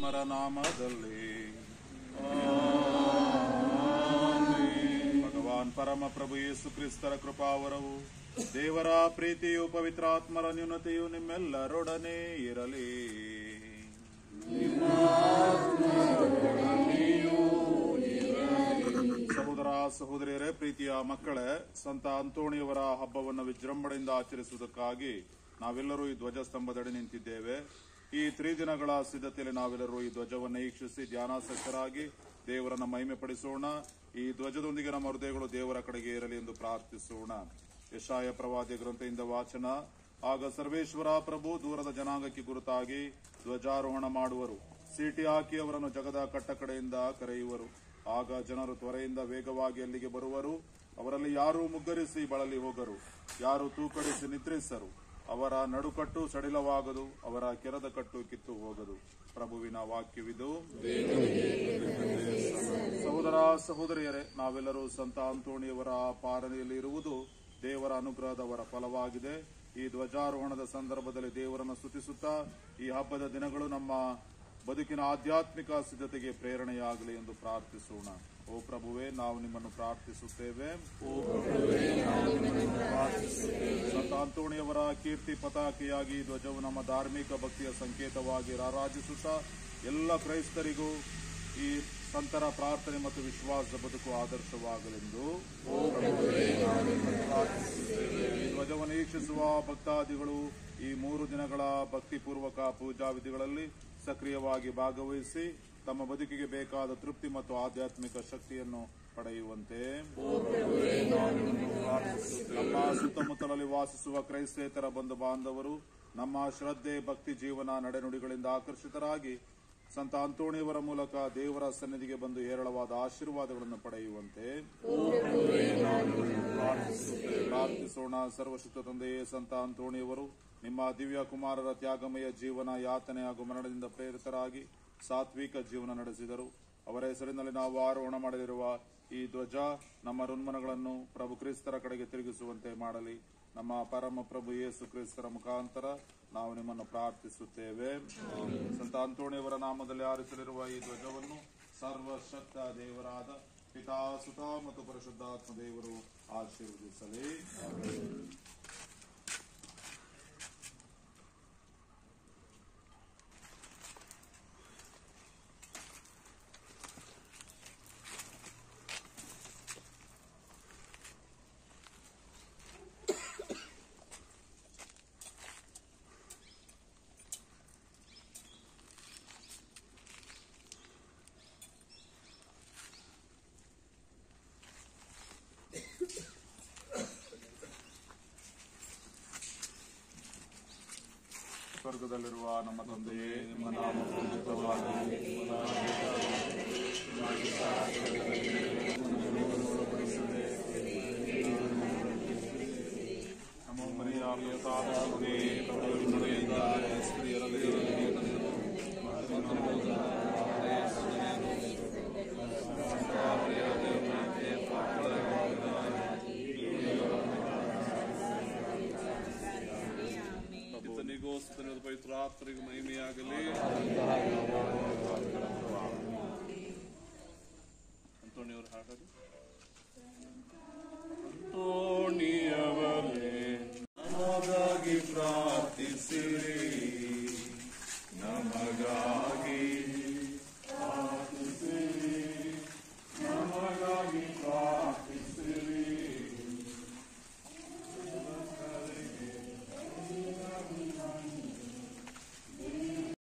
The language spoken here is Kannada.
ಪವಿತ್ರಾತ್ಮರ ನಾಮದಲ್ಲಿ ಭಗವಾನ್ ಪರಮ ಪ್ರಭು ಯೇಸು ಕ್ರಿಸ್ತರ ಕೃಪಾವರವು ದೇವರ ಪ್ರೀತಿಯು ಪವಿತ್ರಾತ್ಮರ ನ್ಯೂನತೆಯು ನಿಮ್ಮೆಲ್ಲರೊಡನೆ ಇರಲಿ. ಸಹೋದರ ಸಹೋದರಿಯರೇ, ಪ್ರೀತಿಯ ಮಕ್ಕಳೇ, ಸಂತ ಅಂತೋಣಿಯವರ ಹಬ್ಬವನ್ನು ವಿಜೃಂಭಣೆಯಿಂದ ಆಚರಿಸುವುದಕ್ಕಾಗಿ ನಾವೆಲ್ಲರೂ ಈ ಧ್ವಜಸ್ತಂಭದಡಿ ನಿಂತಿದ್ದೇವೆ. ಈ 3 ದಿನಗಳ ಸಿದ್ಧತೆಯಲ್ಲಿ ನಾವೆಲ್ಲರೂ ಈ ಧ್ವಜವನ್ನು ವೀಕ್ಷಿಸಿ ಧ್ಯಾನಾಸಕ್ತರಾಗಿ ದೇವರನ್ನ ಮಹಿಮೆ ಪಡಿಸೋಣ. ಈ ಧ್ವಜದೊಂದಿಗೆ ನಮ್ಮ ಹೃದಯಗಳು ದೇವರ ಕಡೆಗೆ ಇರಲಿ ಎಂದು ಪ್ರಾರ್ಥಿಸೋಣ. ಯೆಶಾಯ ಪ್ರವಾದಿಯ ಗ್ರಂಥದಿಂದ ವಾಚನ. ಆಗ ಸರ್ವೇಶ್ವರ ಪ್ರಭು ದೂರದ ಜನಾಂಗಕ್ಕೆ ಗುರುತಾಗಿ ಧ್ವಜಾರೋಹಣ ಮಾಡುವರು. ಸೀಟಿ ಹಾಕಿ ಅವರನ್ನು ಜಗದ ಕಟ್ಟಕಡೆಯಿಂದ ಕರೆಯುವರು. ಆಗ ಜನರು ತ್ವರೆಯಿಂದ ವೇಗವಾಗಿ ಅಲ್ಲಿಗೆ ಬರುವರು. ಅವರಲ್ಲಿ ಯಾರೂ ಮುಗ್ಗರಿಸಿ ಬಳಲಿ ಹೋಗರು, ಯಾರು ತೂಕಡಿಸಿ ನಿದ್ರಿಸರು. ಅವರ ನಡುಕಟ್ಟು ಸಡಿಲವಾಗದು, ಅವರ ಕೆರದ ಕಟ್ಟು ಕಿತ್ತು ಹೋಗದು. ಪ್ರಭುವಿನ ವಾಕ್ಯವಿದು. ಸಹೋದರ ಸಹೋದರಿಯರೇ, ನಾವೆಲ್ಲರೂ ಸಂತ ಅಂತೋಣಿಯವರ ಪಾಲನೆಯಲ್ಲಿ ಇರುವುದು ದೇವರ ಅನುಗ್ರಹದವರ ಫಲವಾಗಿದೆ. ಈ ಧ್ವಜಾರೋಹಣದ ಸಂದರ್ಭದಲ್ಲಿ ದೇವರನ್ನು ಸ್ತುತಿಸುತ್ತಾ ಈ ಹಬ್ಬದ ದಿನಗಳು ನಮ್ಮ ಬದುಕಿನ ಆಧ್ಯಾತ್ಮಿಕ ಸಿದ್ಧತೆಗೆ ಪ್ರೇರಣೆಯಾಗಲಿ ಎಂದು ಪ್ರಾರ್ಥಿಸೋಣ. ಓ ಪ್ರಭುವೇ, ನಾವು ನಿಮ್ಮನ್ನು ಪ್ರಾರ್ಥಿಸುತ್ತೇವೆ. ಸಂತ ಅಂತೋಣಿಯವರ ಕೀರ್ತಿ ಪತಾಕೆಯಾಗಿ ಧ್ವಜವು ನಮ್ಮ ಧಾರ್ಮಿಕ ಭಕ್ತಿಯ ಸಂಕೇತವಾಗಿ ರಾರಾಜಿಸುತ್ತಾ ಎಲ್ಲ ಕ್ರೈಸ್ತರಿಗೂ ಈ ಸಂತರ ಪ್ರಾರ್ಥನೆ ಮತ್ತು ವಿಶ್ವಾಸದ ಬದುಕು ಆದರ್ಶವಾಗಲೆಂದು ಈ ಧ್ವಜವನ್ನು ವೀಕ್ಷಿಸುವ ಭಕ್ತಾದಿಗಳು ಈ 3 ದಿನಗಳ ಭಕ್ತಿಪೂರ್ವಕ ಪೂಜಾ ವಿಧಿಗಳಲ್ಲಿ ಸಕ್ರಿಯವಾಗಿ ಭಾಗವಹಿಸಿ ತಮ್ಮ ಬದುಕಿಗೆ ಬೇಕಾದ ತೃಪ್ತಿ ಮತ್ತು ಆಧ್ಯಾತ್ಮಿಕ ಶಕ್ತಿಯನ್ನು ಪಡೆಯುವಂತೆ ನಮ್ಮ ಸುತ್ತಮುತ್ತಲಲ್ಲಿ ವಾಸಿಸುವ ಕ್ರೈಸ್ತೇತರ ಬಂಧು ಬಾಂಧವರು ನಮ್ಮ ಶ್ರದ್ಧೆ, ಭಕ್ತಿ ಜೀವನ, ನಡೆನುಡಿಗಳಿಂದ ಆಕರ್ಷಿತರಾಗಿ ಸಂತ ಅಂತೋಣಿಯವರ ಮೂಲಕ ದೇವರ ಸನ್ನಿಧಿಗೆ ಬಂದು ಹೇರಳವಾದ ಆಶೀರ್ವಾದಗಳನ್ನು ಪಡೆಯುವಂತೆ ಪ್ರಾರ್ಥಿಸೋಣ. ಸರ್ವಶಕ್ತ ತಂದೆಯೇ, ಸಂತ ಅಂತೋಣಿಯವರು ನಿಮ್ಮ ದಿವ್ಯ ಕುಮಾರರ ತ್ಯಾಗಮಯ ಜೀವನ, ಯಾತನೆ ಹಾಗೂ ಮರಣದಿಂದ ಪ್ರೇರಿತರಾಗಿ ಸಾತ್ವಿಕ ಜೀವನ ನಡೆಸಿದರು. ಅವರ ಹೆಸರಿನಲ್ಲಿ ನಾವು ಆರೋಹಣ ಮಾಡಲಿರುವ ಈ ಧ್ವಜ ನಮ್ಮ ಋನ್ಮನಗಳನ್ನು ಪ್ರಭು ಕ್ರಿಸ್ತರ ಕಡೆಗೆ ತಿರುಗಿಸುವಂತೆ ಮಾಡಲಿ. ನಮ್ಮ ಪರಮ ಪ್ರಭು ಯೇಸು ಕ್ರಿಸ್ತರ ಮುಖಾಂತರ ನಾವು ನಿಮ್ಮನ್ನು ಪ್ರಾರ್ಥಿಸುತ್ತೇವೆ. ಸಂತ ಅಂತೋಣಿಯವರ ನಾಮದಲ್ಲಿ ಆರಿಸಲಿರುವ ಈ ಧ್ವಜವನ್ನು ಸರ್ವಶಕ್ತ ದೇವರಾದ ಪಿತಾ, ಸುತ ಮತ್ತು ಪರಿಶುದ್ಧಾತ್ಮ ದೇವರು ಆಶೀರ್ವದಿಸಲಿ. ಸ್ವರ್ಗದಲ್ಲಿರುವ ನಮ್ಮ ತಂದೆಯೇ, ನಿಮ್ಮ ನಾಮ ಪೂಜಿತವಾಗಲಿ,